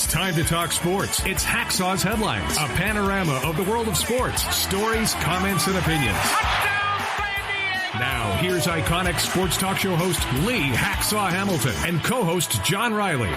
time to talk sports. It's Hacksaw's Headlines, a panorama of the world of sports, stories, comments, and opinions. Now, here's iconic sports talk show host Lee Hacksaw Hamilton and co-host John Riley.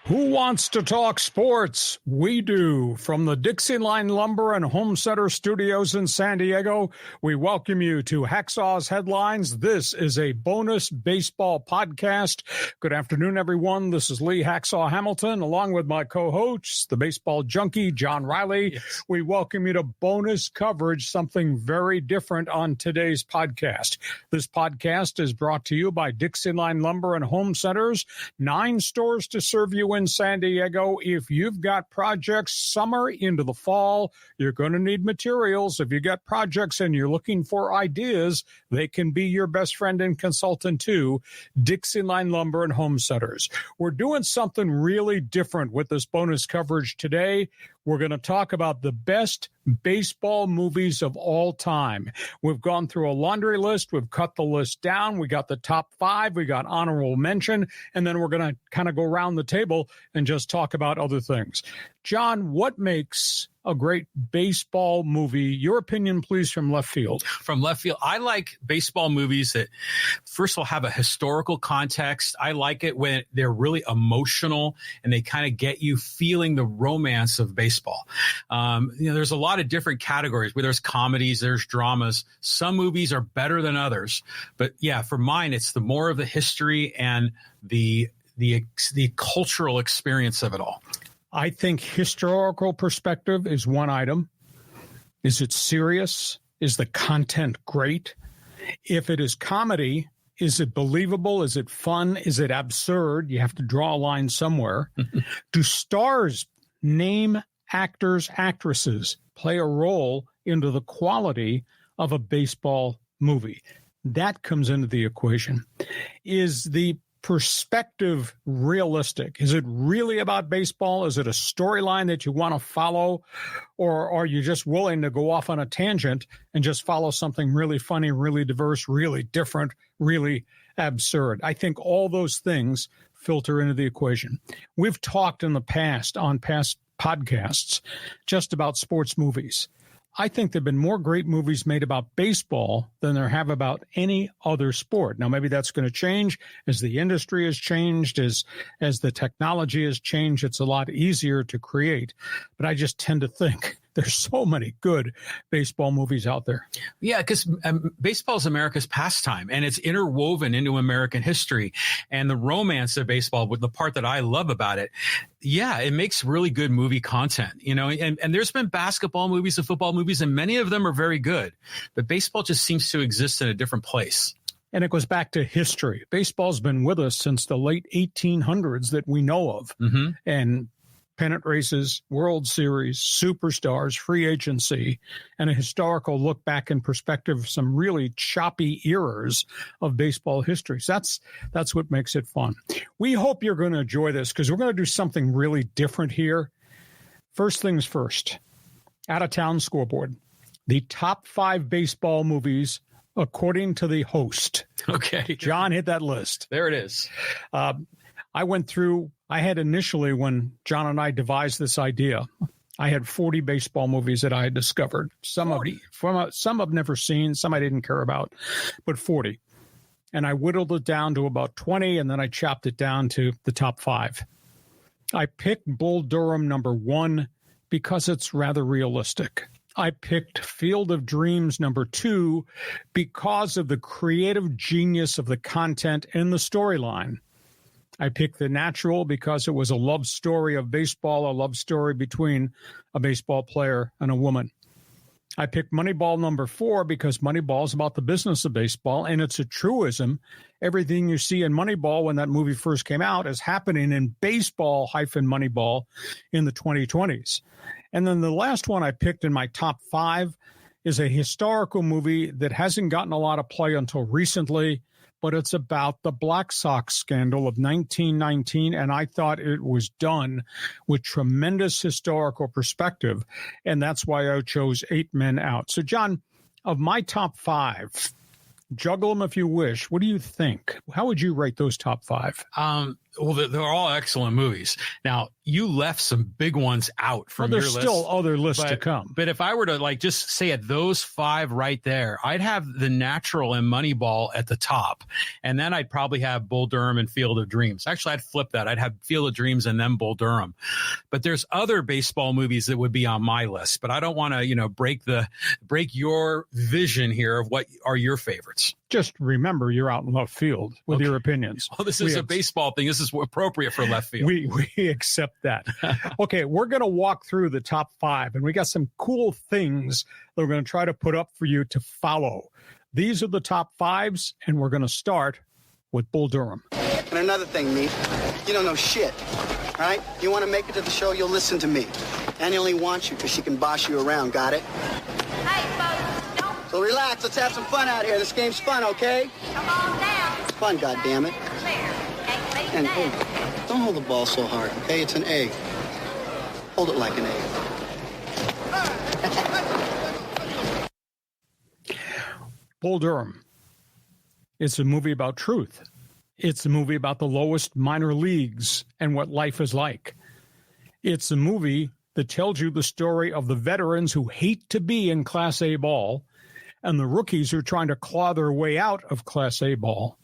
Who wants to talk sports? We do. From the Dixieline Lumber and Home Center Studios in San Diego, we welcome you to Hacksaw's Headlines. This is a bonus baseball podcast. Good afternoon, everyone. This is Lee Hacksaw Hamilton, along with my co-host, the baseball junkie, John Riley. Yes. We welcome you to bonus coverage, something very different on today's podcast. This podcast is brought to you by Dixieline Lumber and Home Centers, 9 stores to serve you in San Diego. If you've got projects summer into the fall, you're going to need materials. If you got projects and you're looking for ideas, they can be your best friend and consultant too. Dixieline Lumber and Home Centers. We're doing something really different with this bonus coverage today. We're going to talk about the best baseball movies of all time. We've gone through a laundry list. We've cut the list down. We got the top 5. We got honorable mention. And then we're going to kind of go around the table and just talk about other things. John, what makes a great baseball movie? Your opinion, please, from left field. From left field, I like baseball movies that, first of all, have a historical context. I like it when they're really emotional and they kind of get you feeling the romance of baseball. There's a lot of different categories where there's comedies, there's dramas. Some movies are better than others. But yeah, for mine, it's the more of the history and the cultural experience of it all. I think historical perspective is one item. Is it serious? Is the content great? If it is comedy, is it believable? Is it fun? Is it absurd? You have to draw a line somewhere. Do stars, name actors, actresses, play a role into the quality of a baseball movie? That comes into the equation. Is the perspective realistic? Is it really about baseball? Is it a storyline that you want to follow? Or are you just willing to go off on a tangent and just follow something really funny, really diverse, really different, really absurd? I think all those things filter into the equation. We've talked in the past on past podcasts just about sports movies. I think there have been more great movies made about baseball than there have about any other sport. Now, maybe that's going to change as the industry has changed, as the technology has changed. It's a lot easier to create. But I just tend to think there's so many good baseball movies out there. Yeah, because baseball is America's pastime, and it's interwoven into American history. And the romance of baseball, with the part that I love about it, yeah, it makes really good movie content, and there's been basketball movies and football movies, and many of them are very good. But baseball just seems to exist in a different place. And it goes back to history. Baseball's been with us since the late 1800s that we know of. Mm-hmm. And pennant races, World Series, superstars, free agency, and a historical look back in perspective of some really choppy eras of baseball history. So that's what makes it fun. We hope you're going to enjoy this because we're going to do something really different here. First things first, out-of-town scoreboard. The top 5 baseball movies according to the host. Okay. John hit that list. There it is. I had initially, when John and I devised this idea, I had 40 baseball movies that I had discovered. Some I've never seen, some I didn't care about, but 40. And I whittled it down to about 20, and then I chopped it down to the top 5. I picked Bull Durham number 1 because it's rather realistic. I picked Field of Dreams number 2 because of the creative genius of the content and the storyline. I picked The Natural because it was a love story of baseball, a love story between a baseball player and a woman. I picked Moneyball number 4 because Moneyball is about the business of baseball, and it's a truism. Everything you see in Moneyball when that movie first came out is happening in baseball-Moneyball in the 2020s. And then the last one I picked in my top 5 is a historical movie that hasn't gotten a lot of play until recently, but it's about the Black Sox scandal of 1919, and I thought it was done with tremendous historical perspective, and that's why I chose 8 Men Out. So, John, of my top 5, juggle them if you wish. What do you think? How would you rate those top 5? Well, they're all excellent movies. Now, you left some big ones out from your list. There's still other lists to come. But if I were to like just say at those 5 right there, I'd have The Natural and Moneyball at the top. And then I'd probably have Bull Durham and Field of Dreams. Actually, I'd flip that. I'd have Field of Dreams and then Bull Durham. But there's other baseball movies that would be on my list. But I don't want to, break your vision here of what are your favorites. Just remember, you're out in left field with your opinions. Well, this is a baseball thing. This is appropriate for left field. We accept that. Okay, we're going to walk through the top 5, and we got some cool things that we're going to try to put up for you to follow. These are the top 5s, and we're going to start with Bull Durham. And another thing, Meat, you don't know shit, all right? You want to make it to the show, you'll listen to me. Annie only wants you because she can boss you around, got it? Hey, folks, don't So relax, let's have some fun out here. This game's fun, okay? come on down. It's fun, goddammit. Clear. Ain't beat And that. hey, don't hold the ball so hard, okay? It's an egg. Hold it like an egg. Bull Durham. It's a movie about truth. It's a movie about the lowest minor leagues and what life is like. It's a movie that tells you the story of the veterans who hate to be in Class A ball and the rookies who are trying to claw their way out of Class A ball.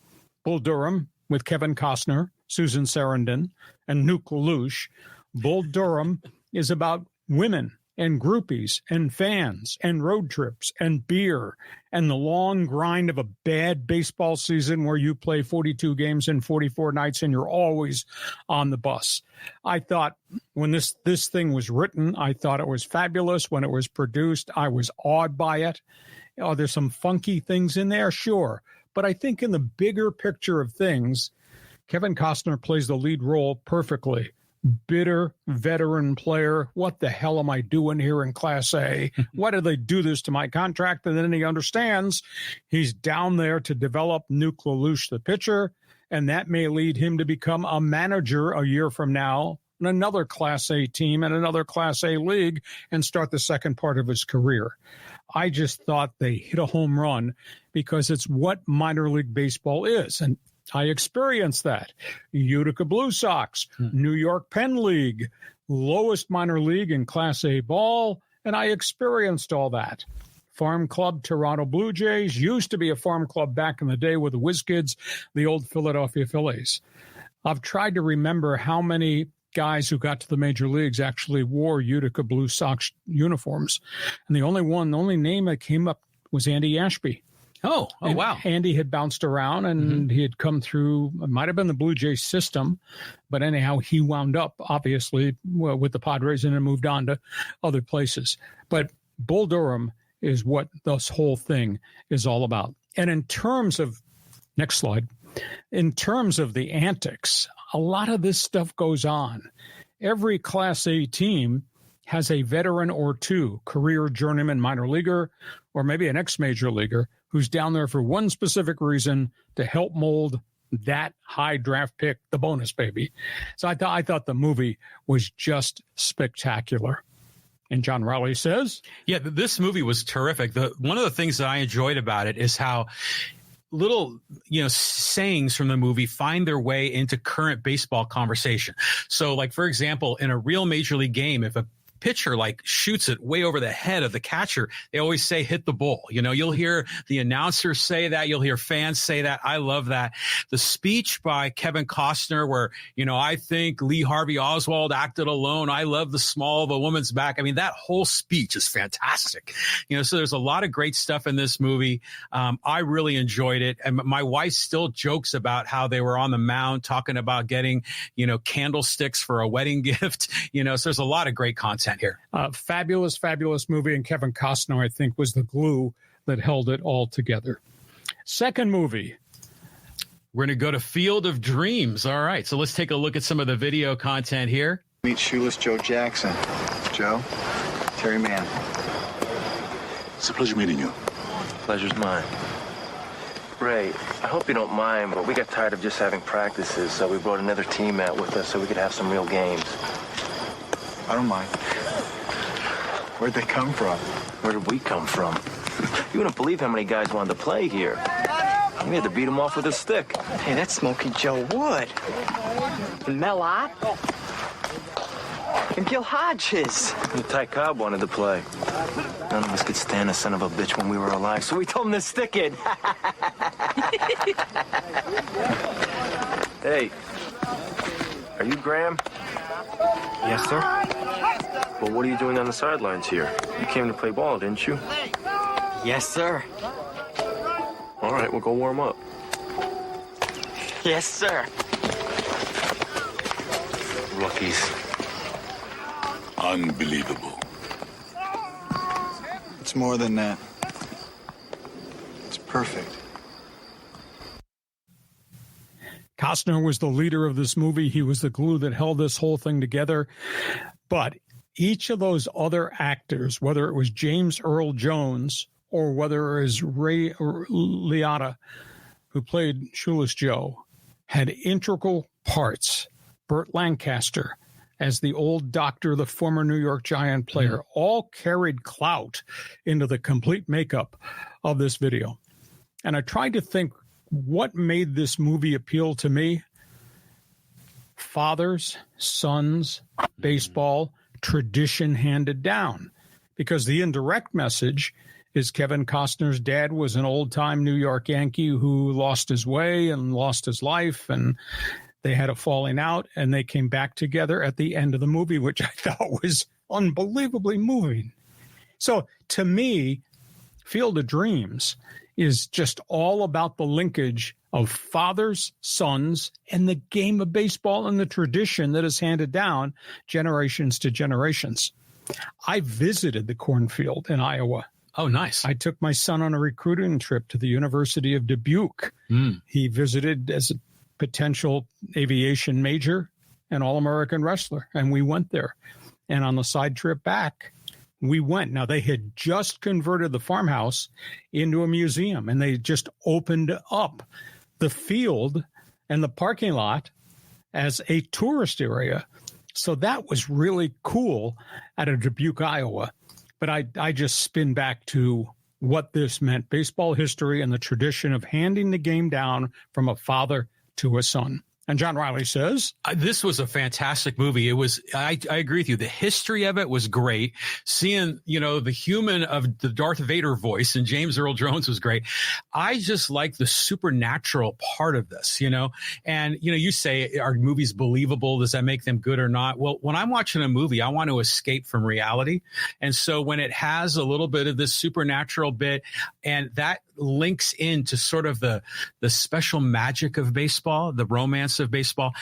Bull Durham with Kevin Costner, Susan Sarandon, and Nuke Lelouch. Bull Durham is about women and groupies and fans and road trips and beer and the long grind of a bad baseball season where you play 42 games in 44 nights and you're always on the bus. I thought when this thing was written, I thought it was fabulous. When it was produced, I was awed by it. Are there some funky things in there? Sure. But I think in the bigger picture of things, Kevin Costner plays the lead role perfectly. Bitter veteran player. What the hell am I doing here in Class A? Why did they do this to my contract? And then he understands he's down there to develop Nuke Lelouch, the pitcher, and that may lead him to become a manager a year from now in another Class A team and another Class A league and start the second part of his career. I just thought they hit a home run because it's what minor league baseball is. And I experienced that. Utica Blue Sox, New York Penn League, lowest minor league in Class A ball, and I experienced all that. Farm Club Toronto Blue Jays used to be a farm club back in the day with the Whiz Kids, the old Philadelphia Phillies. I've tried to remember how many guys who got to the major leagues actually wore Utica Blue Sox uniforms. And the only name that came up was Andy Ashby. Oh, wow. Andy had bounced around and he had come through, it might have been the Blue Jays system, but anyhow, he wound up, obviously, with the Padres and then moved on to other places. But Bull Durham is what this whole thing is all about. And in terms of, next slide, in terms of the antics, a lot of this stuff goes on. Every Class A team has a veteran or two, career journeyman minor leaguer, or maybe an ex-major leaguer, who's down there for one specific reason, to help mold that high draft pick, the bonus baby. So I thought the movie was just spectacular. And John Rowley says, yeah, this movie was terrific. One of the things that I enjoyed about it is how little, sayings from the movie find their way into current baseball conversation. So, like, for example, in a real major league game, if a pitcher shoots it way over the head of the catcher, they always say hit the bull. You'll hear the announcers say that, you'll hear fans say that. I love that. The speech by Kevin Costner where, I think Lee Harvey Oswald acted alone. I love the small of a woman's back. I mean, that whole speech is fantastic. So there's a lot of great stuff in this movie. I really enjoyed it. And my wife still jokes about how they were on the mound talking about getting, candlesticks for a wedding gift. So there's a lot of great content here. Fabulous movie, and Kevin Costner, I think, was the glue that held it all together. Second movie. We're going to go to Field of Dreams. All right, so let's take a look at some of the video content here. Meet Shoeless Joe Jackson. Joe, Terry Mann. It's a pleasure meeting you. Pleasure's mine. Ray, I hope you don't mind, but we got tired of just having practices, so we brought another team out with us so we could have some real games. I don't mind. Where'd they come from? Where did we come from? You wouldn't believe how many guys wanted to play here. You need to beat him off with a stick. Hey, that's Smokey Joe Wood. And Mel Ott. And Gil Hodges. And Ty Cobb wanted to play. None of us could stand a son of a bitch when we were alive, so we told him to stick it. Hey, are you Graham? Yes, sir. Well, what are you doing on the sidelines here? You came to play ball, didn't you? Yes, sir. All right, we'll go warm up. Yes, sir. Rookies. Unbelievable. It's more than that. It's perfect. Costner was the leader of this movie. He was the glue that held this whole thing together. But each of those other actors, whether it was James Earl Jones or whether it was Ray Liotta, who played Shoeless Joe, had integral parts. Burt Lancaster, as the old doctor, the former New York Giant player, all carried clout into the complete makeup of this video. And I tried to think what made this movie appeal to me. Fathers, sons, baseball, tradition handed down. Because the indirect message is Kevin Costner's dad was an old-time New York Yankee who lost his way and lost his life, and they had a falling out, and they came back together at the end of the movie, which I thought was unbelievably moving. So to me, Field of Dreams is just all about the linkage of fathers, sons, and the game of baseball and the tradition that is handed down generations to generations. I visited the cornfield in Iowa. Oh, nice. I took my son on a recruiting trip to the University of Dubuque. He visited as a potential aviation major and All-American wrestler, and we went there. And on the side trip back, we went. Now, they had just converted the farmhouse into a museum, and they just opened up the field and the parking lot as a tourist area. So that was really cool out of Dubuque, Iowa. But I just spin back to what this meant, baseball history and the tradition of handing the game down from a father to a son. And John Riley says, this was a fantastic movie. It was, I agree with you. The history of it was great. Seeing, the human of the Darth Vader voice and James Earl Jones was great. I just like the supernatural part of this, and, you say, are movies believable? Does that make them good or not? Well, when I'm watching a movie, I want to escape from reality. And so when it has a little bit of this supernatural bit, and that links into sort of the special magic of baseball, the romance of baseball,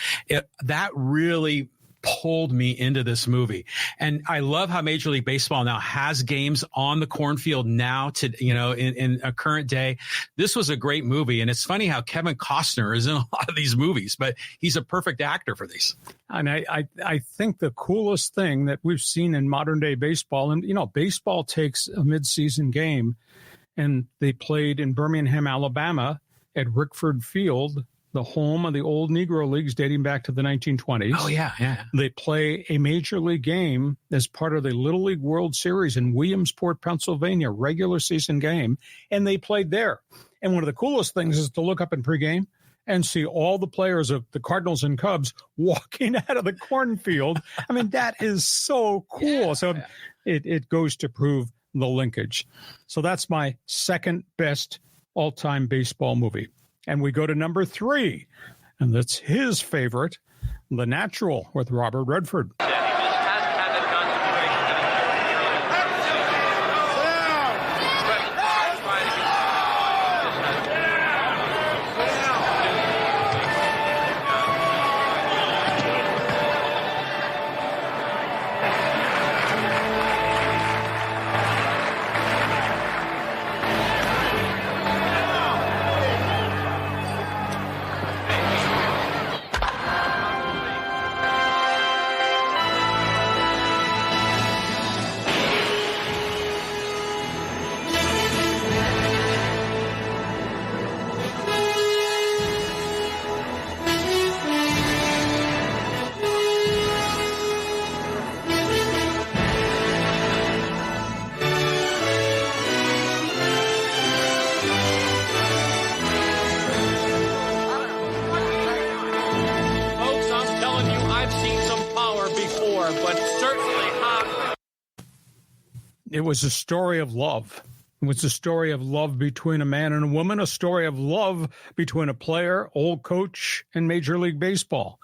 that really pulled me into this movie. And I love how Major League Baseball now has games on the cornfield now to, in a current day. This was a great movie. And it's funny how Kevin Costner is in a lot of these movies, but he's a perfect actor for these. And I think the coolest thing that we've seen in modern day baseball, and, baseball takes a midseason game, and they played in Birmingham, Alabama at Rickford Field, the home of the old Negro Leagues dating back to the 1920s. Oh, yeah. They play a major league game as part of the Little League World Series in Williamsport, Pennsylvania, regular season game, and they played there. And one of the coolest things is to look up in pregame and see all the players of the Cardinals and Cubs walking out of the cornfield. I mean, that is so cool. It goes to prove the linkage. So that's my second best all-time baseball movie. And we go to number 3, and that's his favorite, The Natural, with Robert Redford. but certainly hot. It was a story of love. It was a story of love between a man and a woman, a story of love between a player, old coach, and Major League Baseball.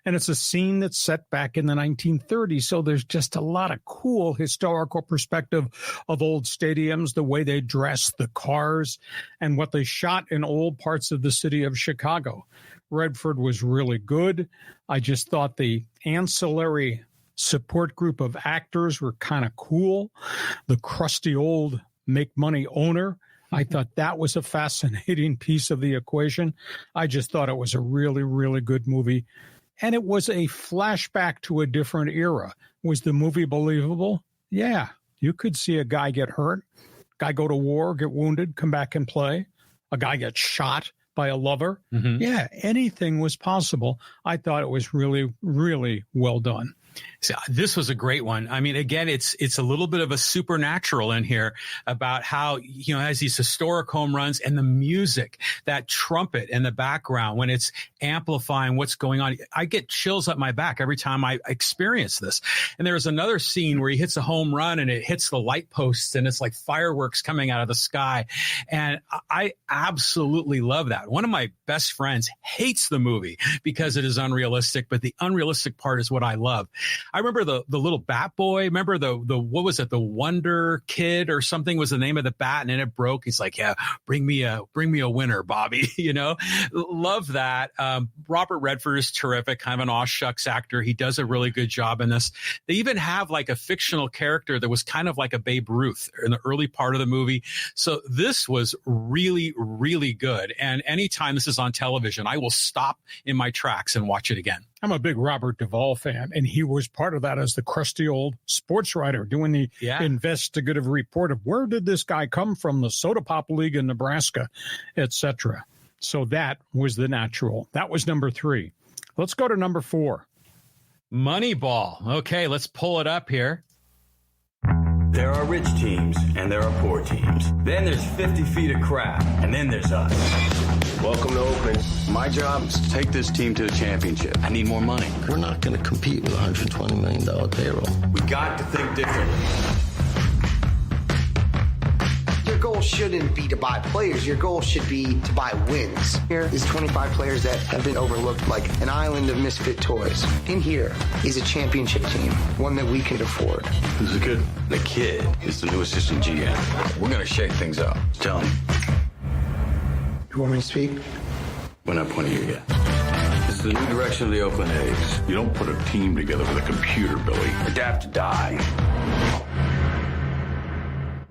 And it's a scene that's set back in the 1930s. So there's just a lot of cool historical perspective of old stadiums, the way they dressed, the cars, and what they shot in old parts of the city of Chicago. Redford was really good. I just thought the ancillary support group of actors were kind of cool. The crusty old make money owner, I thought that was a fascinating piece of the equation. I just thought it was a really, really good movie. And it was a flashback to a different era. Was the movie believable? Yeah. You could see a guy get hurt, guy go to war, get wounded, come back and play, a guy get shot by a lover. Mm-hmm. Yeah, anything was possible. I thought it was really, really well done. So this was a great one. I mean, again, it's a little bit of a supernatural in here about how, has these historic home runs and the music, that trumpet in the background when it's amplifying what's going on. I get chills up my back every time I experience this. And there's another scene where he hits a home run and it hits the light posts and it's like fireworks coming out of the sky. And I absolutely love that. One of my best friends hates the movie because it is unrealistic, but the unrealistic part is what I love. I remember the little bat boy. Remember the what was it? The Wonder Kid or something was the name of the bat, and then it broke. He's like, yeah, bring me a winner, Bobby. Love that. Robert Redford is terrific, kind of an aw shucks actor. He does a really good job in this. They even have like a fictional character that was kind of like a Babe Ruth in the early part of the movie. So this was really, really good. And anytime this is on television, I will stop in my tracks and watch it again. I'm a big Robert Duvall fan, and he was part of that as the crusty old sports writer doing the investigative report of where did this guy come from, the Soda Pop League in Nebraska, etc. So that was the natural. That was number 3. Let's go to number 4. Moneyball. Okay, let's pull it up here. There are rich teams, and there are poor teams. Then there's 50 feet of crap, and then there's us. Welcome to Oakland. My job is to take this team to the championship. I need more money. We're not going to compete with a $120 million payroll. We got to think differently. Your goal shouldn't be to buy players. Your goal should be to buy wins. Here is 25 players that have been overlooked like an island of misfit toys. In here is a championship team, one that we can afford. Who's the kid? The kid is the new assistant GM. We're going to shake things up. Tell him. You want me to speak? We're not pointing you yet. This is the new direction of the Oakland A's. You don't put a team together with a computer, Billy. Adapt to die.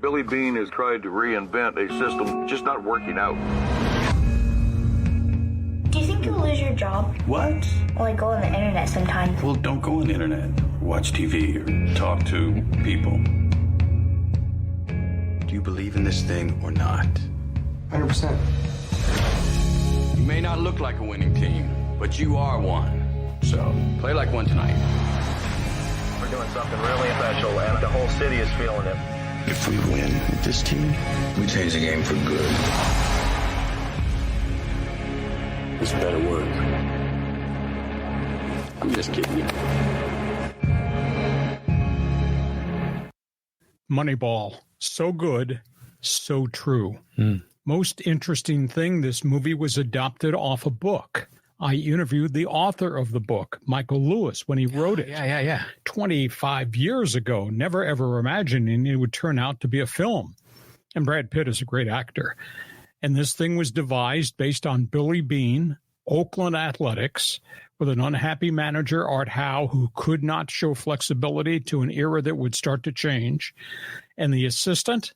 Billy Beane has tried to reinvent a system just not working out. Do you think you'll lose your job? What? Well, go on the internet sometimes. Well, don't go on the internet. Watch TV or talk to people. Do you believe in this thing or not? 100%. You may not look like a winning team, but you are one. So, play like one tonight. We're doing something really special, and the whole city is feeling it. If we win with this team, we change the game for good. This better work. I'm just kidding you. Moneyball. So good, so true. Most interesting thing, this movie was adopted off a book. I interviewed the author of the book, Michael Lewis, when he wrote it. 25 years ago, never ever imagining it would turn out to be a film. And Brad Pitt is a great actor. And this thing was devised based on Billy Beane, Oakland Athletics, with an unhappy manager, Art Howe, who could not show flexibility to an era that would start to change. And the assistant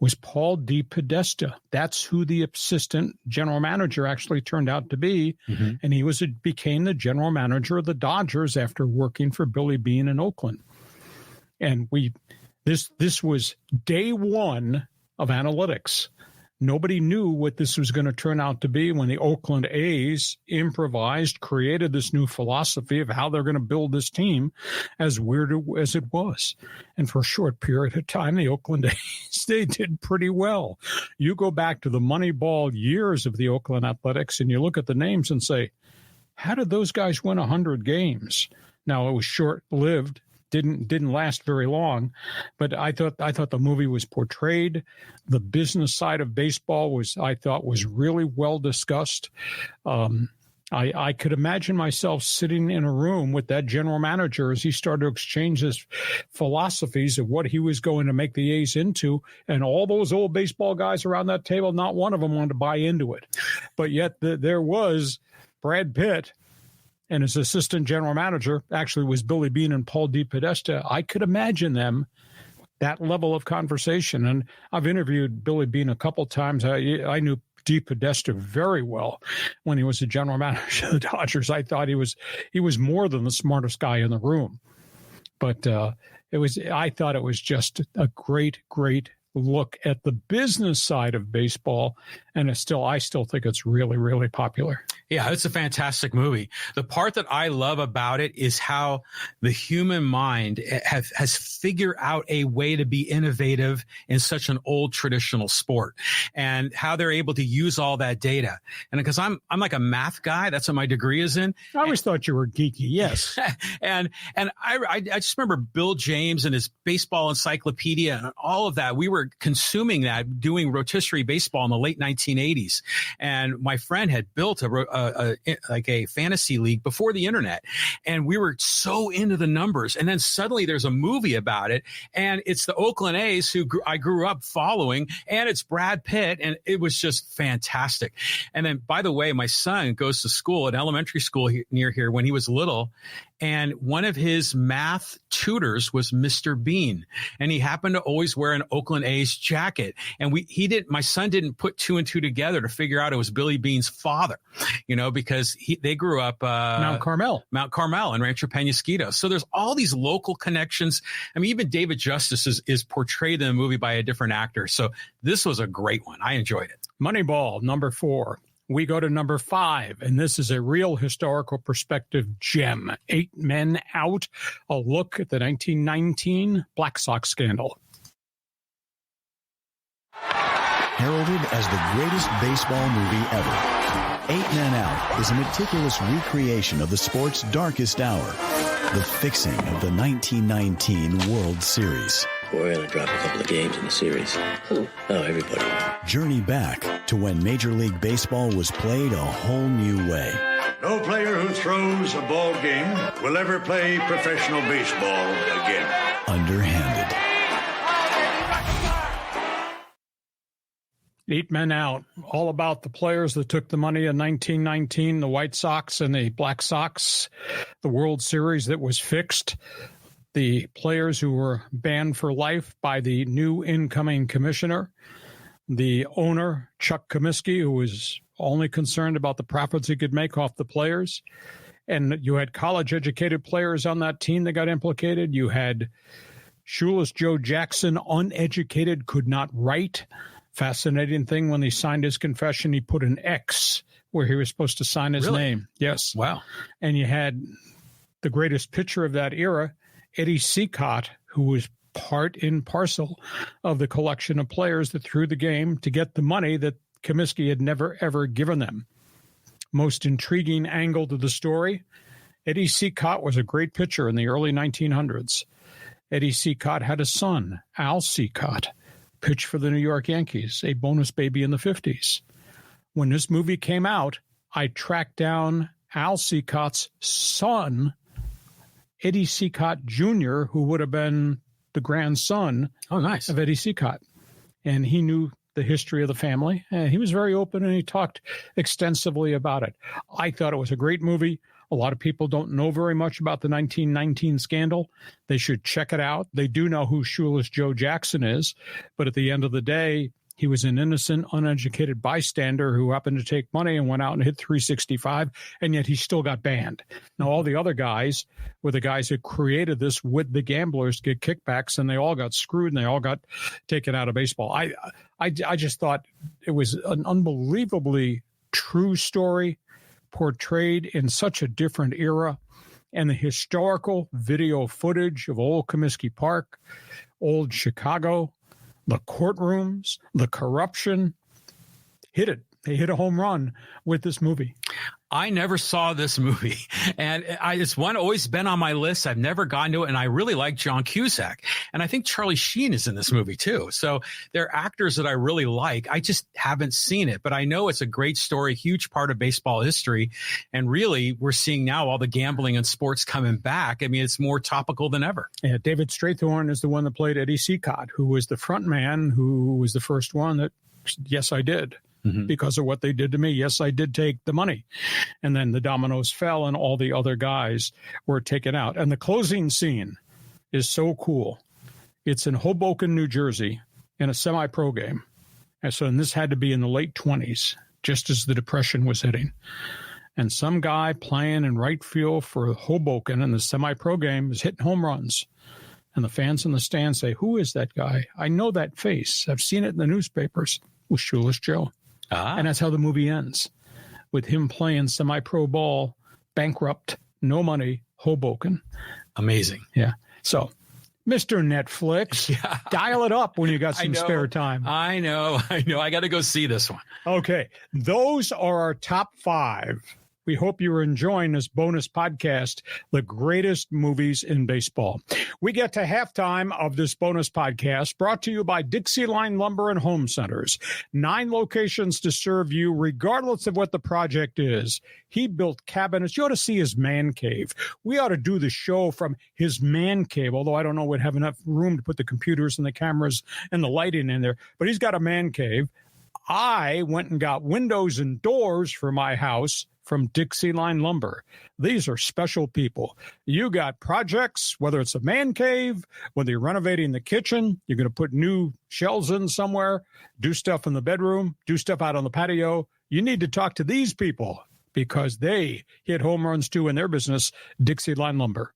was Paul D. Podesta. That's who the assistant general manager actually turned out to be. Mm-hmm. And he became the general manager of the Dodgers after working for Billy Beane in Oakland. And this was day one of analytics. Nobody knew what this was going to turn out to be when the Oakland A's improvised, created this new philosophy of how they're going to build this team, as weird as it was. And for a short period of time, the Oakland A's, they did pretty well. You go back to the Moneyball years of the Oakland Athletics and you look at the names and say, how did those guys win 100 games? Now, it was short-lived. didn't last very long, but I thought the movie was portrayed. The business side of baseball was really well discussed. I could imagine myself sitting in a room with that general manager as he started to exchange his philosophies of what he was going to make the A's into, and all those old baseball guys around that table, not one of them wanted to buy into it. But yet there was Brad Pitt, and his assistant general manager actually was Billy Beane and Paul DePodesta. I could imagine them, that level of conversation. And I've interviewed Billy Beane a couple times. I knew DePodesta very well when he was the general manager of the Dodgers. I thought he was more than the smartest guy in the room. But I thought it was just a great look at the business side of baseball, and I still think it's really, really popular. Yeah, it's a fantastic movie. The part that I love about it is how the human mind has figured out a way to be innovative in such an old traditional sport, and how they're able to use all that data. And because I'm like a math guy, that's what my degree is in. I always thought you were geeky. Yes. and I just remember Bill James and his baseball encyclopedia and all of that. We were consuming that, doing rotisserie baseball in the late 1980s. And my friend had built a fantasy league before the internet. And we were so into the numbers. And then suddenly there's a movie about it. And it's the Oakland A's who I grew up following. And it's Brad Pitt. And it was just fantastic. And then, by the way, my son goes to school, an elementary school near here, when he was little. And one of his math tutors was Mr. Bean, and he happened to always wear an Oakland A's jacket. And my son didn't put two and two together to figure out it was Billy Bean's father, because they grew up Mount Carmel and Rancho Penasquito. So there's all these local connections. I mean, even David Justice is portrayed in the movie by a different actor. So this was a great one. I enjoyed it. Moneyball, number 4. We go to number 5, and this is a real historical perspective gem. 8 Men Out, a look at the 1919 Black Sox scandal. Heralded as the greatest baseball movie ever, 8 Men Out is a meticulous recreation of the sport's darkest hour, the fixing of the 1919 World Series. We're going to drop a couple of games in the series. Who? Oh, everybody. Journey back to when Major League Baseball was played a whole new way. No player who throws a ball game will ever play professional baseball again. Underhanded. 8 Men Out, all about the players that took the money in 1919, the White Sox and the Black Sox, the World Series that was fixed, the players who were banned for life by the new incoming commissioner, the owner, Chuck Comiskey, who was only concerned about the profits he could make off the players. And you had college-educated players on that team that got implicated. You had Shoeless Joe Jackson, uneducated, could not write. Fascinating thing, when he signed his confession, he put an X where he was supposed to sign his name. Yes. Wow. And you had the greatest pitcher of that era, Eddie Seacott, who was part and parcel of the collection of players that threw the game to get the money that Comiskey had never, ever given them. Most intriguing angle to the story, Eddie Seacott was a great pitcher in the early 1900s. Eddie Seacott had a son, Al Seacott, pitched for the New York Yankees, a bonus baby in the 50s. When this movie came out, I tracked down Al Seacott's son, Eddie Seacott Jr., who would have been the grandson of Eddie Seacott. And he knew the history of the family. And he was very open, and he talked extensively about it. I thought it was a great movie. A lot of people don't know very much about the 1919 scandal. They should check it out. They do know who Shoeless Joe Jackson is. But at the end of the day, he was an innocent, uneducated bystander who happened to take money and went out and hit 365, and yet he still got banned. Now, all the other guys were the guys who created this with the gamblers to get kickbacks, and they all got screwed, and they all got taken out of baseball. I just thought it was an unbelievably true story, portrayed in such a different era, and the historical video footage of old Comiskey Park, old Chicago, the courtrooms, the corruption, hit it. They hit a home run with this movie. I never saw this movie, and it's one always been on my list. I've never gotten to it, and I really like John Cusack, and I think Charlie Sheen is in this movie too. So they're actors that I really like. I just haven't seen it, but I know it's a great story, huge part of baseball history, and really we're seeing now all the gambling and sports coming back. I mean, it's more topical than ever. Yeah, David Strathorn is the one that played Eddie Seacott, who was the front man, who was the first one that, yes, I did. Mm-hmm. Because of what they did to me. Yes, I did take the money. And then the dominoes fell and all the other guys were taken out. And the closing scene is so cool. It's in Hoboken, New Jersey, in a semi-pro game. And this had to be in the late 20s, just as the Depression was hitting. And some guy playing in right field for Hoboken in the semi-pro game is hitting home runs. And the fans in the stands say, "Who is that guy? I know that face. I've seen it in the newspapers." It was Shoeless Joe. And that's how the movie ends, with him playing semi-pro ball, bankrupt, no money, Hoboken. Amazing. Yeah. So, Mr. Netflix, dial it up when you got some spare time. I know. I got to go see this one. Okay. Those are our top 5. We hope you're enjoying this bonus podcast, The Greatest Movies in Baseball. We get to halftime of this bonus podcast brought to you by Dixie Line Lumber and Home Centers. 9 locations to serve you regardless of what the project is. He built cabinets. You ought to see his man cave. We ought to do the show from his man cave, although I don't know we'd have enough room to put the computers and the cameras and the lighting in there. But he's got a man cave. I went and got windows and doors for my house from Dixie Line Lumber. These are special people. You got projects, whether it's a man cave, whether you're renovating the kitchen, you're going to put new shelves in somewhere, do stuff in the bedroom, do stuff out on the patio. You need to talk to these people because they hit home runs too in their business, Dixie Line Lumber.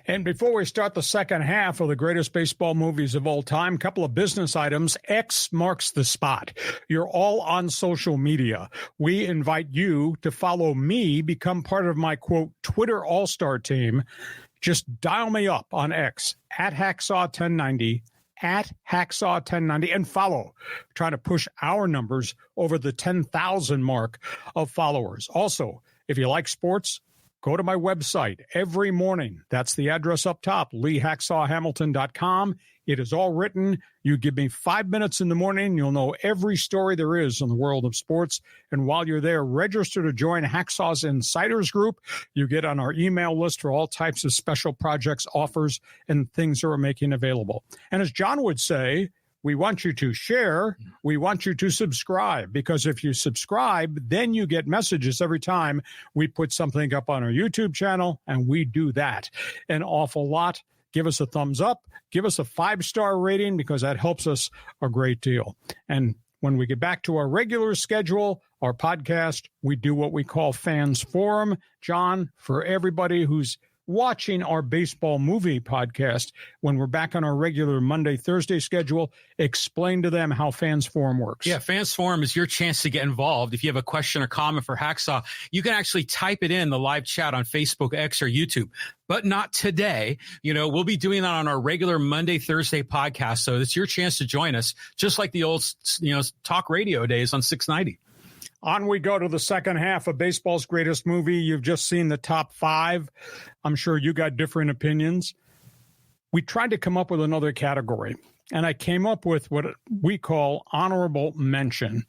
And before we start the second half of the greatest baseball movies of all time, a couple of business items. X marks the spot. You're all on social media. We invite you to follow me, become part of my, quote, Twitter all-star team. Just dial me up on X, at Hacksaw1090, at Hacksaw1090, and follow. We're trying to push our numbers over the 10,000 mark of followers. Also, if you like sports, go to my website every morning. That's the address up top, LeeHacksawHamilton.com. It is all written. You give me 5 minutes in the morning, you'll know every story there is in the world of sports. And while you're there, register to join Hacksaw's Insiders Group. You get on our email list for all types of special projects, offers, and things that we're making available. And as John would say, we want you to share. We want you to subscribe, because if you subscribe, then you get messages every time we put something up on our YouTube channel, and we do that an awful lot. Give us a thumbs up. Give us a 5-star rating, because that helps us a great deal. And when we get back to our regular schedule, our podcast, we do what we call Fans Forum. John, for everybody who's watching our baseball movie podcast, when we're back on our regular Monday, Thursday schedule, explain to them how Fans Forum works. Yeah, Fans Forum is your chance to get involved. If you have a question or comment for Hacksaw, you can actually type it in the live chat on Facebook, X, or YouTube. But not today. You know, we'll be doing that on our regular Monday, Thursday podcast. So it's your chance to join us, just like the old, talk radio days on 690. On we go to the second half of baseball's greatest movie. You've just seen the top 5. I'm sure you got different opinions. We tried to come up with another category, and I came up with what we call honorable mention.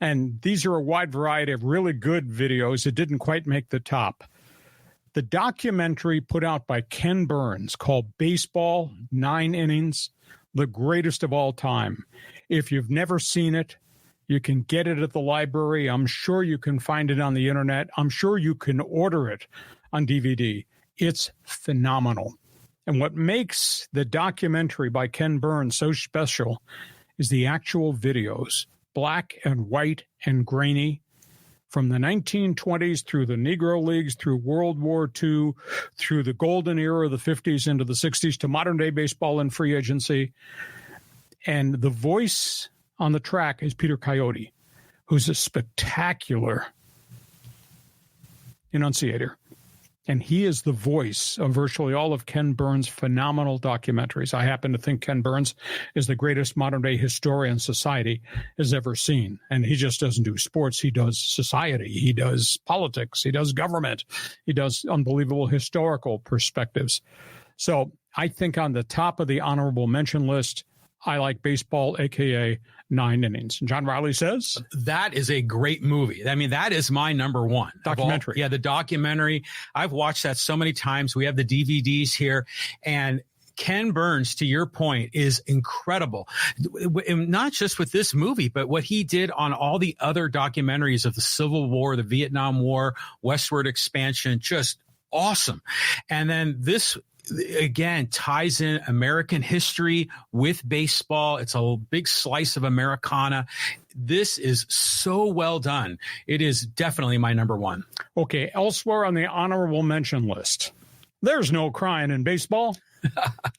And these are a wide variety of really good videos that didn't quite make the top. The documentary put out by Ken Burns called Baseball, 9 Innings, the greatest of all time. If you've never seen it, You can get it at the library. I'm sure you can find it on the internet. I'm sure you can order it on DVD. It's phenomenal. And what makes the documentary by Ken Burns so special is the actual videos, black and white and grainy, from the 1920s through the Negro Leagues, through World War II, through the golden era of the 50s into the 60s, to modern-day baseball and free agency. And the voice on the track is Peter Coyote, who's a spectacular enunciator. And he is the voice of virtually all of Ken Burns' phenomenal documentaries. I happen to think Ken Burns is the greatest modern-day historian society has ever seen. And he just doesn't do sports. He does society. He does politics. He does government. He does unbelievable historical perspectives. So I think on the top of the honorable mention list, I like Baseball, a.k.a. 9 Innings. And John Riley says? That is a great movie. I mean, that is my number one. Documentary. The documentary. I've watched that so many times. We have the DVDs here. And Ken Burns, to your point, is incredible. Not just with this movie, but what he did on all the other documentaries of the Civil War, the Vietnam War, westward expansion, just awesome. And then this, again, ties in American history with baseball. It's a big slice of Americana. This is so well done. It is definitely my number one. Okay, elsewhere on the honorable mention list, there's no crying in baseball.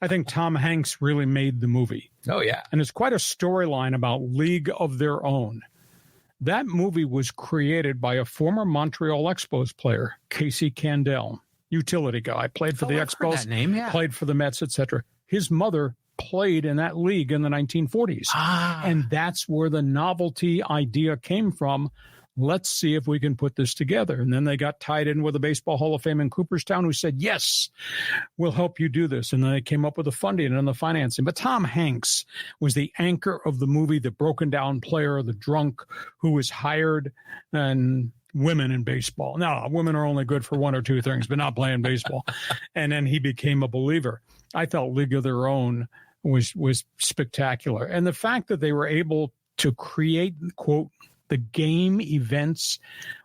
I think Tom Hanks really made the movie. Oh, yeah. And it's quite a storyline about League of Their Own. That movie was created by a former Montreal Expos player, Casey Candel. Utility guy, played for the Expos, played for the Mets, etc. His mother played in that league in the 1940s. And that's where the novelty idea came from. Let's see if we can put this together. And then they got tied in with the Baseball Hall of Fame in Cooperstown, who said, yes, we'll help you do this. And then they came up with the funding and the financing. But Tom Hanks was the anchor of the movie, the broken down player, the drunk who was hired, and women in baseball. No, women are only good for one or two things, but not playing baseball. And then he became a believer. I thought League of Their Own was spectacular. And the fact that they were able to create, quote, the game events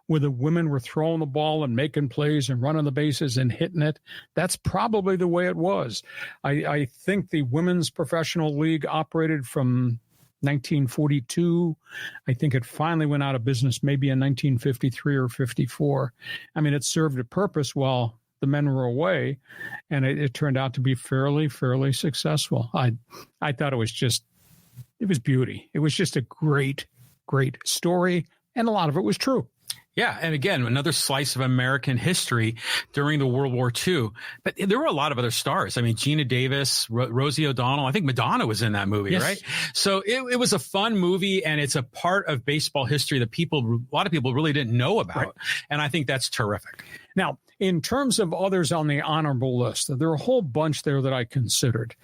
where the women were throwing the ball and making plays and running the bases and hitting it, that's probably the way it was. I think the Women's Professional League operated from 1942. I think it finally went out of business maybe in 1953 or 54. I mean, it served a purpose while the men were away, and it turned out to be fairly successful. I thought it was beauty. It was just a great story, and a lot of it was true. Yeah, and again, another slice of American history during the World War II. But there were a lot of other stars. I mean, Gina Davis, Rosie O'Donnell. I think Madonna was in that movie, yes. Right? So it was a fun movie, and it's a part of baseball history that a lot of people really didn't know about. Right. And I think that's terrific. Now, in terms of others on the honorable list, there are a whole bunch there that I considered.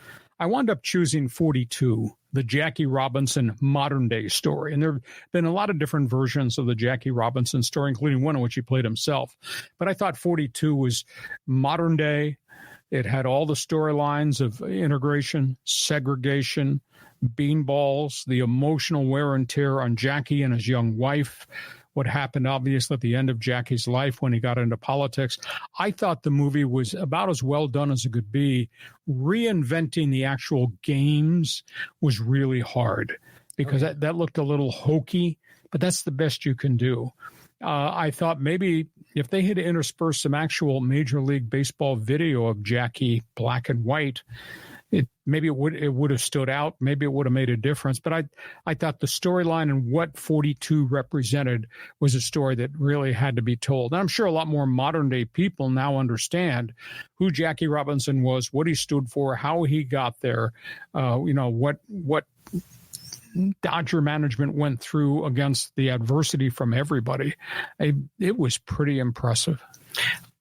I wound up choosing 42, the Jackie Robinson modern-day story. And there have been a lot of different versions of the Jackie Robinson story, including one in which he played himself. But I thought 42 was modern-day. It had all the storylines of integration, segregation, beanballs, the emotional wear and tear on Jackie and his young wife, what happened, obviously, at the end of Jackie's life when he got into politics. I thought the movie was about as well done as it could be. Reinventing the actual games was really hard because that looked a little hokey, but that's the best you can do. I thought maybe if they had interspersed some actual Major League Baseball video of Jackie, black and white, maybe it would have stood out. Maybe it would have made a difference. But I thought the storyline and what 42 represented was a story that really had to be told. And I'm sure a lot more modern day people now understand who Jackie Robinson was, what he stood for, how he got there, what Dodger management went through against the adversity from everybody. It was pretty impressive.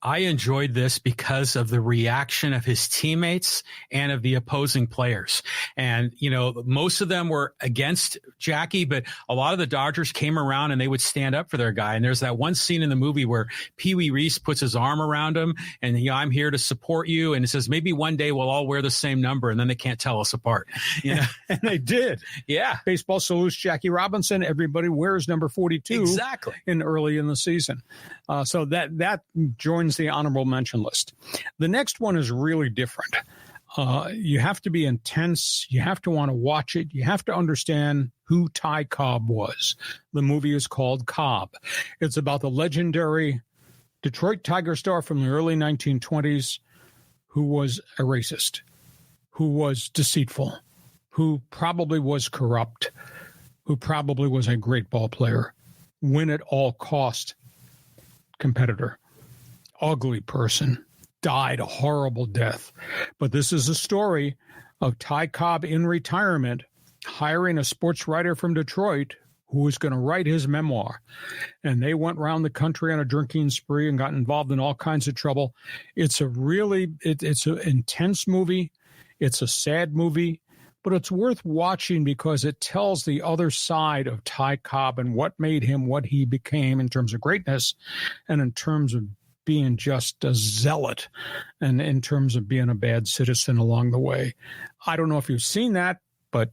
I enjoyed this because of the reaction of his teammates and of the opposing players. And, you know, most of them were against Jackie, but a lot of the Dodgers came around and they would stand up for their guy. And there's that one scene in the movie where Pee Wee Reese puts his arm around him and, you know, I'm here to support you. And it says, maybe one day we'll all wear the same number and then they can't tell us apart. You know? And they did. Yeah. Baseball salutes Jackie Robinson. Everybody wears number 42. Exactly. Early in the season. So that joins the honorable mention list. The next one is really different. You have to be intense. You have to want to watch it. You have to understand who Ty Cobb was. The movie is called Cobb. It's about the legendary Detroit Tiger star from the early 1920s who was a racist, who was deceitful, who probably was corrupt, who probably was a great ball player, win at all cost competitor, ugly person, died a horrible death. But this is a story of Ty Cobb in retirement hiring a sports writer from Detroit who was going to write his memoir. And they went around the country on a drinking spree and got involved in all kinds of trouble. It's a really, it's an intense movie. It's a sad movie, but it's worth watching because it tells the other side of Ty Cobb and what made him what he became in terms of greatness and in terms of being just a zealot and in terms of being a bad citizen along the way. I don't know if you've seen that, but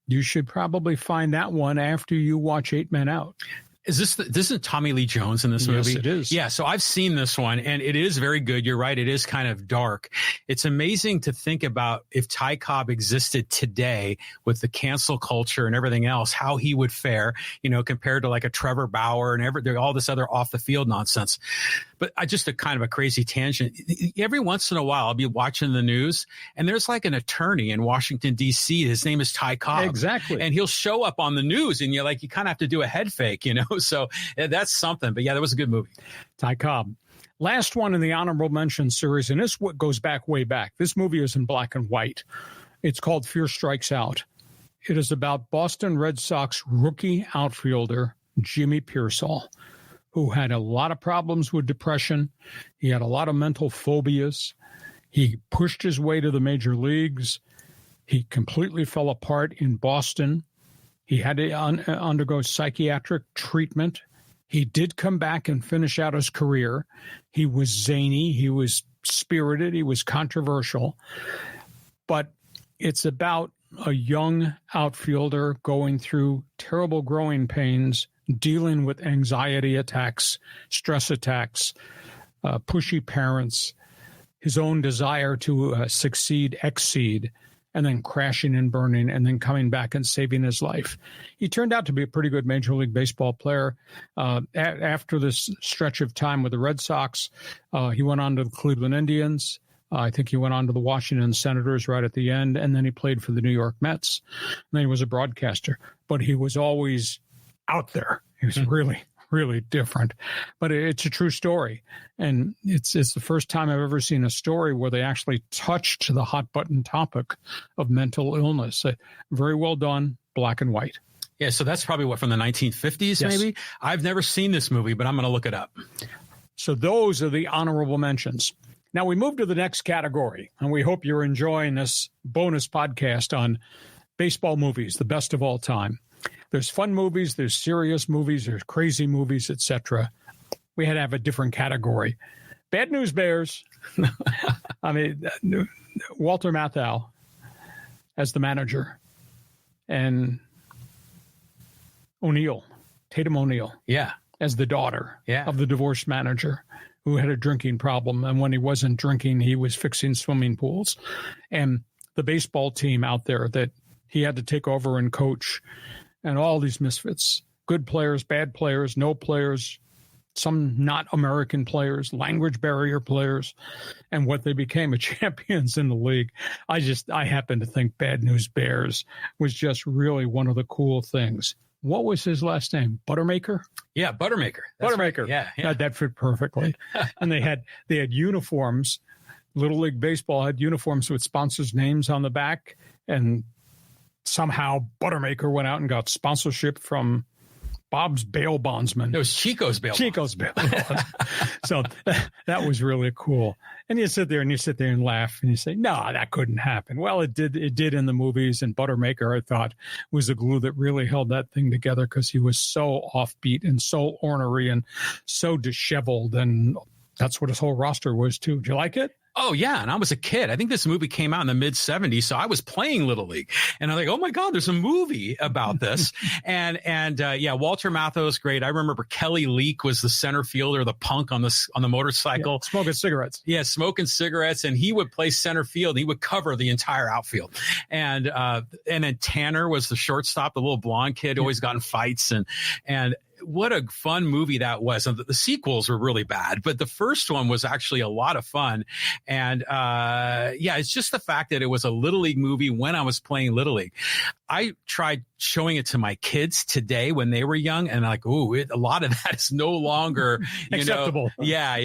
you should probably find that one after you watch 8 Men Out. This isn't Tommy Lee Jones in this movie? Yes, it is. Yeah, so I've seen this one, and it is very good. You're right. It is kind of dark. It's amazing to think about if Ty Cobb existed today with the cancel culture and everything else, how he would fare, you know, compared to like a Trevor Bauer and all this other off-the-field nonsense. But just a kind of a crazy tangent. Every once in a while, I'll be watching the news, and there's like an attorney in Washington, D.C. His name is Ty Cobb. Exactly. And he'll show up on the news, and you kind of have to do a head fake, you know? So that's something. But yeah, that was a good movie. Ty Cobb. Last one in the honorable mention series, and this goes back way back. This movie is in black and white. It's called Fear Strikes Out. It is about Boston Red Sox rookie outfielder Jimmy Pearsall, who had a lot of problems with depression. He had a lot of mental phobias. He pushed his way to the major leagues. He completely fell apart in Boston. He had to undergo psychiatric treatment. He did come back and finish out his career. He was zany. He was spirited. He was controversial. But it's about a young outfielder going through terrible growing pains, dealing with anxiety attacks, stress attacks, pushy parents, his own desire to exceed, and then crashing and burning, and then coming back and saving his life. He turned out to be a pretty good Major League Baseball player. After this stretch of time with the Red Sox, he went on to the Cleveland Indians. I think he went on to the Washington Senators right at the end, and then he played for the New York Mets. And then he was a broadcaster, but he was always out there. He was really, really different. But it's a true story. And it's the first time I've ever seen a story where they actually touched the hot button topic of mental illness. Very well done, black and white. Yeah, so that's probably from the 1950s, yes. Maybe? I've never seen this movie, but I'm going to look it up. So those are the honorable mentions. Now we move to the next category, and we hope you're enjoying this bonus podcast on baseball movies, the best of all time. There's fun movies, there's serious movies, there's crazy movies, etc. We had to have a different category. Bad News Bears. I mean, Walter Matthau as the manager, and Tatum O'Neal, as the daughter of the divorced manager who had a drinking problem. And when he wasn't drinking, he was fixing swimming pools. And the baseball team out there that he had to take over and coach, and all these misfits, good players, bad players, no players, some not American players, language barrier players, and what they became as champions in the league. I happen to think Bad News Bears was just really one of the cool things. What was his last name? Buttermaker? Yeah, Buttermaker. Buttermaker. Right. Yeah. That fit perfectly. And they had uniforms. Little League Baseball had uniforms with sponsors' names on the back, and somehow Buttermaker went out and got sponsorship from Bob's bail bondsman. It was Chico's bail bondsman. So that was really cool. And you sit there and laugh and you say, no, that couldn't happen. Well, it did in the movies. And Buttermaker, I thought, was the glue that really held that thing together because he was so offbeat and so ornery and so disheveled. And that's what his whole roster was, too. Did you like it? Oh, yeah. And I was a kid. I think this movie came out in the mid-'70s. So I was playing Little League. And I'm like, oh, my God, there's a movie about this. and Walter Matthau's great. I remember Kelly Leak was the center fielder, the punk on the motorcycle. Yeah, smoking cigarettes. Yeah, smoking cigarettes. And he would play center field. And he would cover the entire outfield. And then Tanner was the shortstop, the little blonde kid, always got in fights. And what a fun movie that was. And the sequels were really bad, but the first one was actually a lot of fun. And it's just the fact that it was a Little League movie when I was playing Little League. I tried showing it to my kids today when they were young, and like, a lot of that is no longer acceptable. Yeah.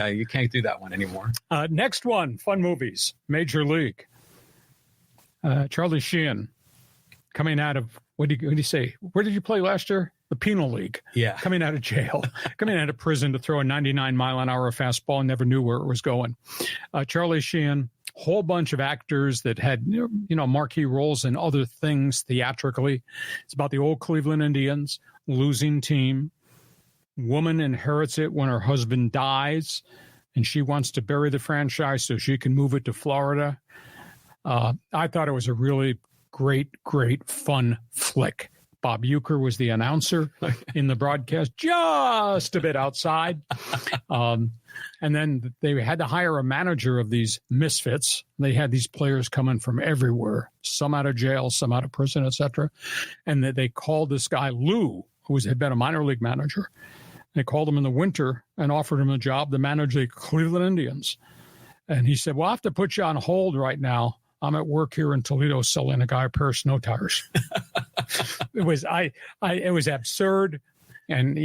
You can't do that one anymore. Next one, fun movies, Major League. Charlie Sheen coming out of, what did you say? Where did you play last year? The penal league. Yeah. Coming out of jail, coming out of prison to throw a 99-mile-an-hour fastball and never knew where it was going. Charlie Sheen, whole bunch of actors that had, marquee roles in other things theatrically. It's about the old Cleveland Indians, losing team. Woman inherits it when her husband dies, and she wants to bury the franchise so she can move it to Florida. I thought it was a really great, fun flick. Bob Uecker was the announcer in the broadcast, just a bit outside. And then they had to hire a manager of these misfits. They had these players coming from everywhere, some out of jail, some out of prison, etc. And they called this guy, Lou, who had been a minor league manager. They called him in the winter and offered him a job to manage the Cleveland Indians. And he said, well, I have to put you on hold right now. I'm at work here in Toledo selling a guy a pair of snow tires. It was absurd. And,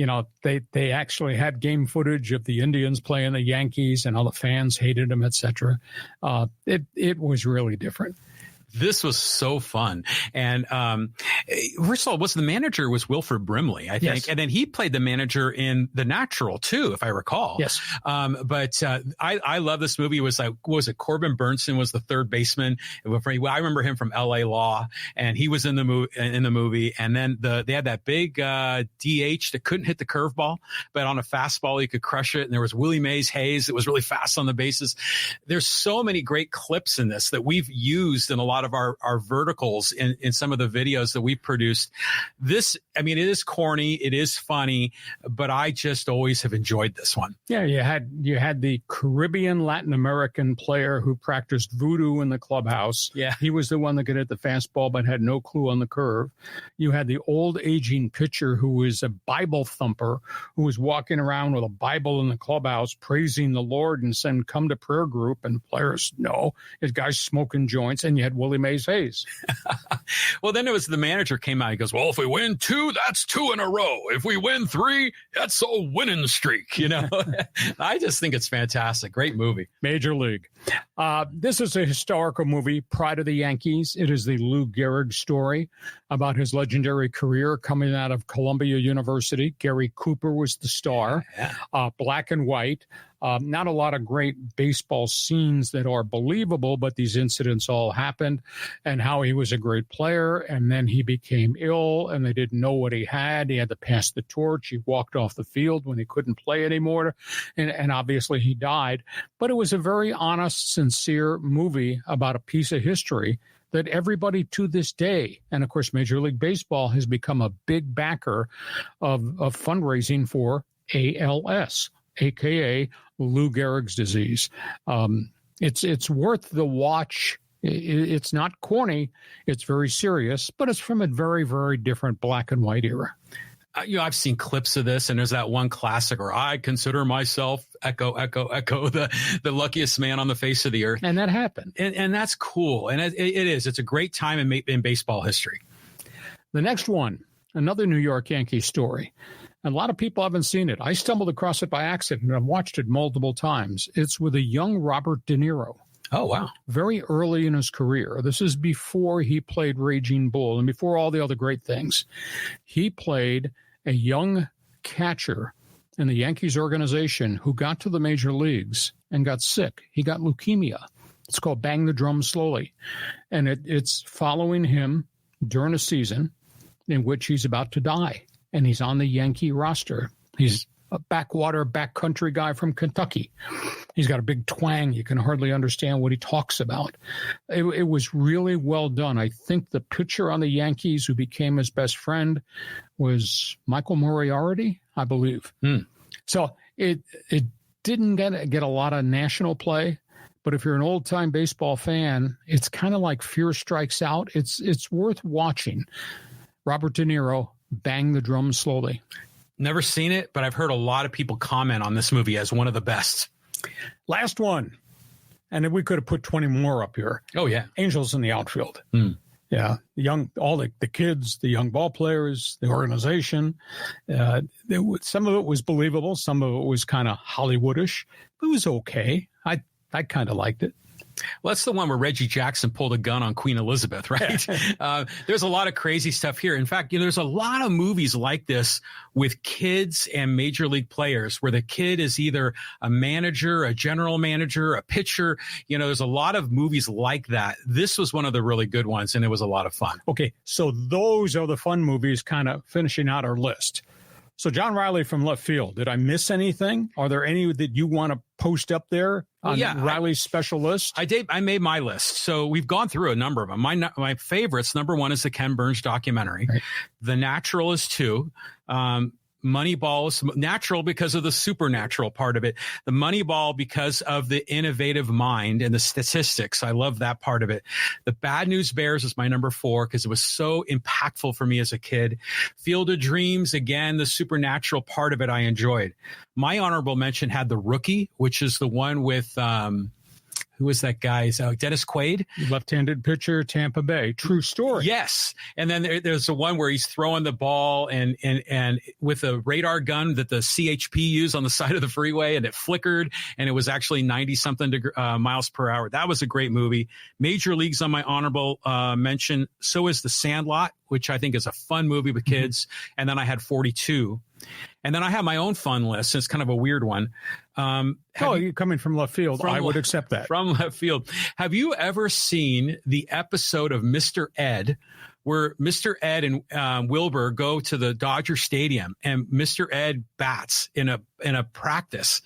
they actually had game footage of the Indians playing the Yankees and all the fans hated them, etc. It was really different. This was so fun. And first of all, the manager was Wilford Brimley, I think. Yes. And then he played the manager in The Natural, too, if I recall. Yes. But I love this movie. It was like, what was it? Corbin Burnson was the third baseman. I remember him from L.A. Law, and he was in the movie. And then they had that big DH that couldn't hit the curveball, but on a fastball, he could crush it. And there was Willie Mays Hayes that was really fast on the bases. There's so many great clips in this that we've used in a lot of our verticals in some of the videos that we produced. This, it is corny, it is funny, but I just always have enjoyed this one. Yeah, you had the Caribbean Latin American player who practiced voodoo in the clubhouse. Yeah. He was the one that could hit the fastball but had no clue on the curve. You had the old aging pitcher who was a Bible thumper, who was walking around with a Bible in the clubhouse praising the Lord and saying, come to prayer group, and players, no. His guy's smoking joints, and you had Willie Mays Hayes. Well, then it was the manager came out. He goes, well, if we win 2, that's 2 in a row. If we win 3, that's a winning streak. I just think it's fantastic. Great movie. Major League. This is a historical movie, Pride of the Yankees. It is the Lou Gehrig story about his legendary career coming out of Columbia University. Gary Cooper was the star. Yeah. Black and white. Not a lot of great baseball scenes that are believable, but these incidents all happened, and how he was a great player, and then he became ill, and they didn't know what he had. He had to pass the torch. He walked off the field when he couldn't play anymore, and obviously he died. But it was a very honest, sincere movie about a piece of history that everybody to this day, and of course Major League Baseball has become a big backer of fundraising for ALS, a.k.a. Lou Gehrig's disease. It's worth the watch. It's not corny. It's very serious, but it's from a very, very different black and white era. I've seen clips of this, and there's that one classic where I consider myself echo, the luckiest man on the face of the earth. And that happened. And that's cool. And it is. It's a great time in baseball history. The next one, another New York Yankees story. And a lot of people haven't seen it. I stumbled across it by accident, and I've watched it multiple times. It's with a young Robert De Niro. Oh, wow. Very early in his career. This is before he played Raging Bull and before all the other great things. He played a young catcher in the Yankees organization who got to the major leagues and got sick. He got leukemia. It's called Bang the Drum Slowly. And it's following him during a season in which he's about to die. And he's on the Yankee roster. He's a backcountry guy from Kentucky. He's got a big twang. You can hardly understand what he talks about. It was really well done. I think the pitcher on the Yankees who became his best friend was Michael Moriarty, I believe. So it didn't get a lot of national play, but if you're an old-time baseball fan, it's kind of like Fear Strikes Out. It's worth watching. Robert De Niro, Bang the Drum Slowly. Never seen it, but I've heard a lot of people comment on this movie as one of the best. Last one. And then we could have put 20 more up here. Oh, yeah. Angels in the Outfield. Yeah. All the kids, the young ball players, the organization. Some of it was believable. Some of it was kind of Hollywoodish. It was okay. I kind of liked it. Well, that's the one where Reggie Jackson pulled a gun on Queen Elizabeth, right? There's a lot of crazy stuff here. In fact, there's a lot of movies like this with kids and major league players where the kid is either a manager, a general manager, a pitcher. There's a lot of movies like that. This was one of the really good ones, and it was a lot of fun. Okay, so those are the fun movies kind of finishing out our list. So John Riley from Left Field, did I miss anything? Are there any that you want to post up there on Riley's special list? I made my list. So we've gone through a number of them. My favorites, number one is the Ken Burns documentary. Right. The Natural is 2. Moneyball is natural because of the supernatural part of it. The Moneyball because of the innovative mind and the statistics. I love that part of it. The Bad News Bears is my number 4 because it was so impactful for me as a kid. Field of Dreams, again, the supernatural part of it I enjoyed. My honorable mention had The Rookie, which is the one with who was that guy? Dennis Quaid? Left-handed pitcher, Tampa Bay. True story. Yes. And then there's the one where he's throwing the ball and with a radar gun that the CHP used on the side of the freeway, and it flickered, and it was actually 90-something miles per hour. That was a great movie. Major League's on my honorable mention. So is The Sandlot, which I think is a fun movie with kids. And then I had 42. And then I have my own fun list. It's kind of a weird one. You're coming from left field. I would accept that. From left field. Have you ever seen the episode of Mr. Ed where Mr. Ed and Wilbur go to the Dodger Stadium and Mr. Ed bats in a practice?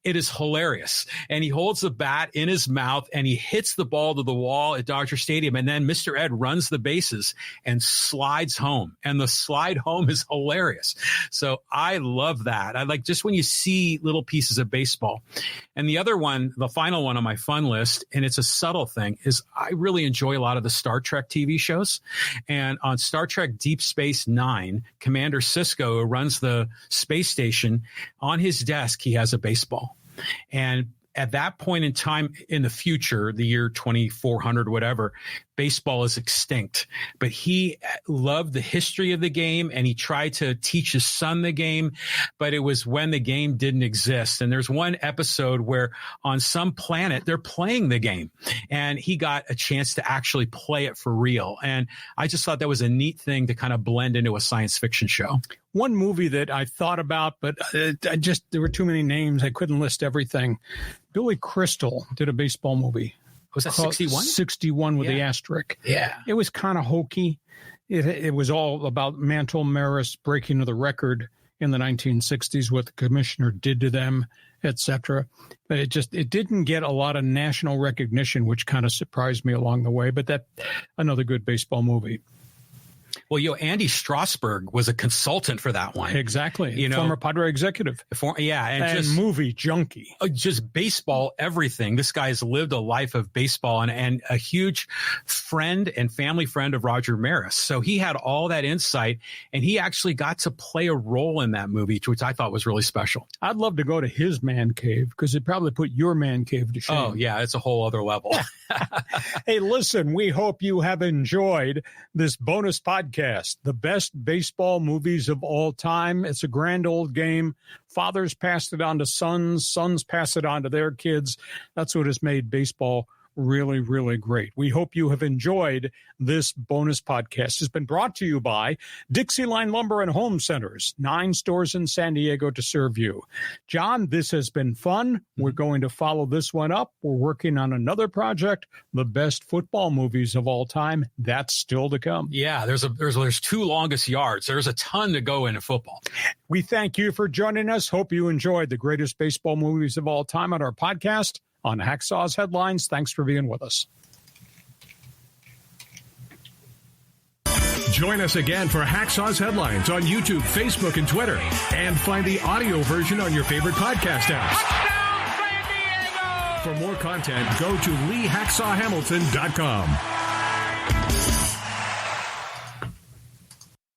It is hilarious. And he holds the bat in his mouth and he hits the ball to the wall at Dodger Stadium. And then Mr. Ed runs the bases and slides home. And the slide home is hilarious. So I love that. I like just when you see little pieces of baseball. And the other one, the final one on my fun list, and it's a subtle thing, is I really enjoy a lot of the Star Trek TV shows. And on Star Trek Deep Space Nine, Commander Sisko, who runs the space station, on his desk, he has a baseball. And at that point in time in the future, the year 2400, whatever, baseball is extinct. But he loved the history of the game, and he tried to teach his son the game, but it was when the game didn't exist. And there's one episode where on some planet, they're playing the game, and he got a chance to actually play it for real. And I just thought that was a neat thing to kind of blend into a science fiction show. One movie that I thought about, but there were too many names. I couldn't list everything. Billy Crystal did a baseball movie. Was that 61? 61 with the asterisk. Yeah. It was kind of hokey. It was all about Mantle Maris breaking the record in the 1960s, what the commissioner did to them, etc. But it didn't get a lot of national recognition, which kind of surprised me along the way. But another good baseball movie. Well, Andy Strasberg was a consultant for that one. Exactly. Former Padre executive. And just movie junkie. Just baseball, everything. This guy has lived a life of baseball and a huge friend and family friend of Roger Maris. So he had all that insight, and he actually got to play a role in that movie, which I thought was really special. I'd love to go to his man cave because it'd probably put your man cave to shame. Oh, yeah. It's a whole other level. Hey, listen, we hope you have enjoyed this bonus podcast. The best baseball movies of all time. It's a grand old game. Fathers passed it on to sons. Sons pass it on to their kids. That's what has made baseball really, really great. We hope you have enjoyed this bonus podcast. It's been brought to you by Dixie Line Lumber and Home Centers, 9 stores in San Diego to serve you. John, this has been fun. We're going to follow this one up. We're working on another project, the best football movies of all time. That's still to come. Yeah, there's 2 longest yards. There's a ton to go into football. We thank you for joining us. Hope you enjoyed the greatest baseball movies of all time on our podcast on Hacksaw's Headlines. Thanks for being with us. Join us again for Hacksaw's Headlines on YouTube, Facebook, and Twitter. And find the audio version on your favorite podcast apps. For more content, go to LeeHacksawHamilton.com.